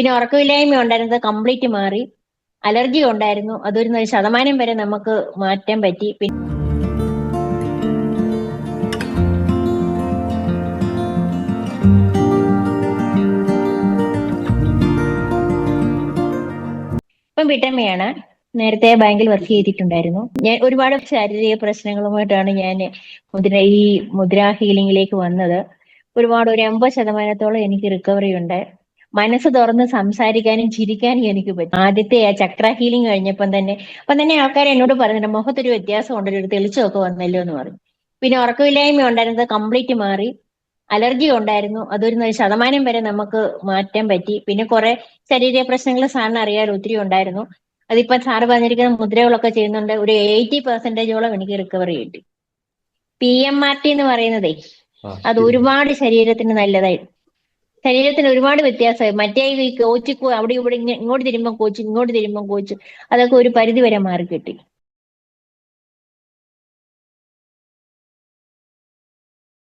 പിന്നെ ഉറക്കമില്ലായ്മ ഉണ്ടായിരുന്നത് കംപ്ലീറ്റ് മാറി. അലർജി ഉണ്ടായിരുന്നു, അതൊരു 1% വരെ നമുക്ക് മാറ്റാൻ പറ്റി. ഇപ്പം വീട്ടമ്മയാണ്. നേരത്തെ ബാങ്കിൽ വർക്ക് ചെയ്തിട്ടുണ്ടായിരുന്നു. ഞാൻ ഒരുപാട് ശാരീരിക പ്രശ്നങ്ങളുമായിട്ടാണ് ഞാൻ ഈ മുദ്ര ഹീലിംഗിലേക്ക് വന്നത്. ഒരുപാട് ഒരു 80% എനിക്ക് റിക്കവറി ഉണ്ട്. മനസ്സ് തുറന്ന് സംസാരിക്കാനും ചിരിക്കാനും എനിക്ക് പറ്റും. ആദ്യത്തെ ആ ചക്ര ഹീലിംഗ് അപ്പം തന്നെ ആൾക്കാർ എന്നോട് പറഞ്ഞിട്ടുണ്ട്, മുഖത്തൊരു വ്യത്യാസം ഉണ്ടല്ലോ, ഒരു തെളിച്ചമൊക്കെ വന്നല്ലോ എന്ന് പറഞ്ഞു. പിന്നെ ഉറക്കമില്ലായ്മ ഉണ്ടായിരുന്നത് കംപ്ലീറ്റ് മാറി. അലർജി ഉണ്ടായിരുന്നു, അതൊരു 1% വരെ നമുക്ക് മാറ്റാൻ പറ്റി. പിന്നെ കുറെ ശരീര പ്രശ്നങ്ങൾ സാറിന് അറിയാലോ, ഒത്തിരി ഉണ്ടായിരുന്നു. അതിപ്പോ സാറ് പറഞ്ഞിരിക്കുന്ന മുദ്രകളൊക്കെ ചെയ്യുന്നുണ്ട്, ഒരു 80% എനിക്ക് റിക്കവറി കിട്ടി. PMRT എന്ന് പറയുന്നതേ, ആ അത് ശരി. ഒരുപാട് ശരീരത്തിന് നല്ലതായി. ശരീരത്തിന് ഒരുപാട് വ്യത്യാസമായി. മറ്റേ ഈ കോച്ച് അവിടെ ഇവിടെ ഇങ്ങോട്ട് തിരുമ്പം കോച്ച്, ഇങ്ങോട്ട് തിരുമ്പം കോച്ച്, അതൊക്കെ ഒരു പരിധി വരെ മാറി കിട്ടി.